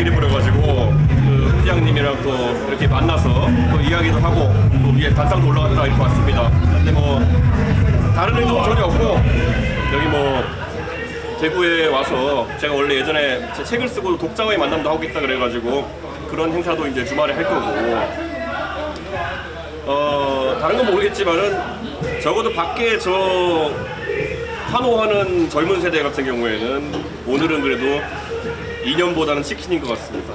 이래버려가지고 그 부장님이랑 또 이렇게 만나서 또 이야기도 하고 또 위에 단상도 올라갔다 이렇게 왔습니다. 근데 뭐 다른 의도는 전혀 없고 여기 뭐 대구에 와서 제가 원래 예전에 제 책을 쓰고 독자와의 만남도 하고 있다 그래가지고 그런 행사도 이제 주말에 할 거고 다른 건 모르겠지만은 적어도 밖에 저 환호하는 젊은 세대 같은 경우에는 오늘은 그래도 2년보다는 치킨인 것 같습니다.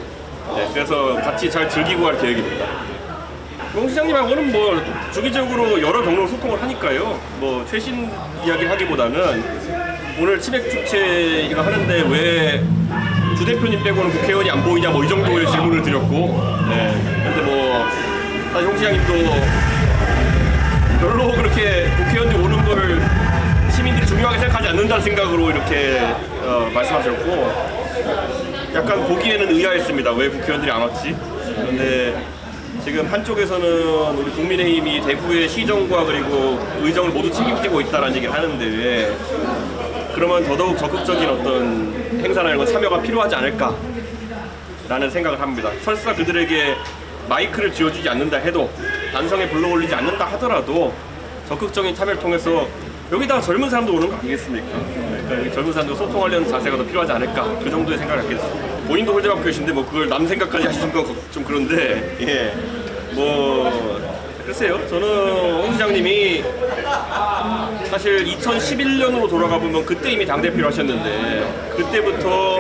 네, 그래서 같이 잘 즐기고 갈 계획입니다. 공 시장님하고는 뭐 주기적으로 여러 경로로 소통을 하니까요. 뭐 최신 이야기 하기보다는 오늘 치맥 축제 이거 하는데 왜 주 대표님 빼고는 국회의원이 안 보이냐 뭐 이 정도의 질문을 드렸고, 네. 근데 뭐 사실 홍 시장님도 별로 그렇게 국회의원들이 오는 걸 시민들이 중요하게 생각하지 않는다는 생각으로 이렇게 말씀하셨고, 약간 보기에는 의아했습니다. 왜 국회의원들이 안 왔지? 그런데 지금 한쪽에서는 우리 국민의힘이 대구의 시정과 그리고 의정을 모두 책임지고 있다는 얘기를 하는데, 그러면 더더욱 적극적인 어떤 행사나 이런 참여가 필요하지 않을까라는 생각을 합니다. 설사 그들에게 마이크를 쥐어주지 않는다 해도, 단성에 불러올리지 않는다 하더라도 적극적인 참여를 통해서 여기다가 젊은 사람도 오는 거 아니겠습니까? 그러니까 젊은 사람도 소통하려는 자세가 더 필요하지 않을까, 그 정도의 생각을 갖게 됐습니다. 본인도 홀대받고 계신데 뭐 그걸 남 생각까지 하시는 건 좀 그런데, 예, 뭐 글쎄요. 저는 홍 시장님이 사실 2011년으로 돌아가 보면 그때 이미 당대표를 하셨는데, 그때부터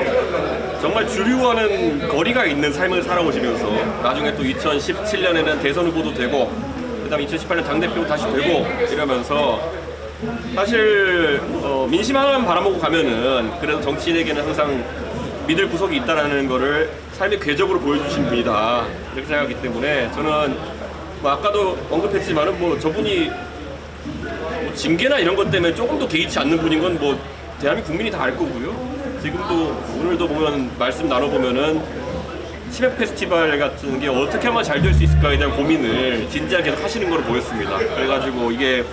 정말 주류와는 거리가 있는 삶을 살아오시면서 나중에 또 2017년에는 대선 후보도 되고, 그 다음 2018년 당대표 다시 되고 이러면서 사실 민심 하나만 바라보고 가면은 그래도 정치인에게는 항상 믿을 구석이 있다는 거를 삶의 궤적으로 보여주신 분이다, 이렇게 생각하기 때문에 저는 뭐 아까도 언급했지만은 뭐 저분이 뭐 징계나 이런 것 때문에 조금 더 개의치 않는 분인 건 뭐 대한민국 국민이 다 알 거고요. 지금도 오늘도 보면 말씀 나눠보면은 치맥 페스티벌 같은 게 어떻게 하면 잘 될 수 있을까에 대한 고민을 진지하게 계속 하시는 걸로 보였습니다. 그래가지고 이게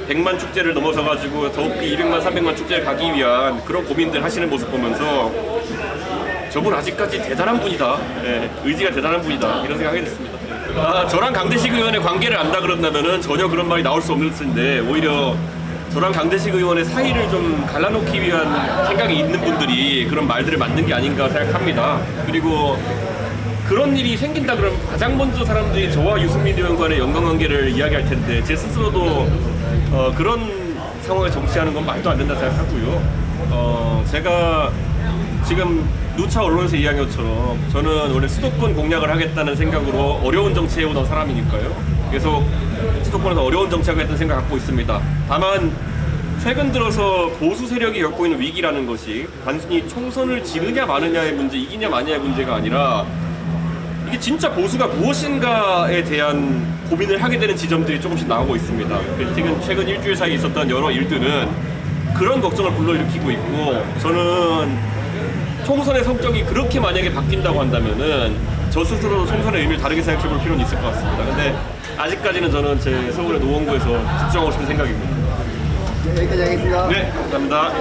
100만 축제를 넘어서가지고 더욱이 200만, 300만 축제를 가기 위한 그런 고민들 하시는 모습 보면서 저분 아직까지 대단한 분이다, 예, 의지가 대단한 분이다, 이런 생각이 됐습니다. 저랑 강대식 의원의 관계를 안다 그런다면은 전혀 그런 말이 나올 수 없는 텐데, 오히려 저랑 강대식 의원의 사이를 좀 갈라놓기 위한 생각이 있는 분들이 그런 말들을 만든 게 아닌가 생각합니다. 그리고 그런 일이 생긴다 그러면 가장 먼저 사람들이 저와 유승민 의원 간의 연관관계를 이야기할 텐데, 제 스스로도 그런 상황에 정치하는 건 말도 안 된다 생각하고요. 제가 지금 누차 언론에서 이야기한 것처럼 저는 원래 수도권 공략을 하겠다는 생각으로 어려운 정치 해오던 사람이니까요. 계속 수도권에서 어려운 정치하겠다는 생각을 갖고 있습니다. 다만 최근 들어서 보수 세력이 겪고 있는 위기라는 것이 단순히 총선을 지느냐 마느냐의 문제, 이기냐 마느냐의 문제가 아니라 이게 진짜 보수가 무엇인가에 대한 고민을 하게 되는 지점들이 조금씩 나오고 있습니다. 최근 일주일 사이에 있었던 여러 일들은 그런 걱정을 불러일으키고 있고, 저는 총선의 성격이 그렇게 만약에 바뀐다고 한다면은 저 스스로도 총선의 의미를 다르게 생각해 볼 필요는 있을 것 같습니다. 근데 아직까지는 저는 제 서울의 노원구에서 집중하고 싶은 생각입니다. 네, 여기까지 하겠습니다. 네, 감사합니다.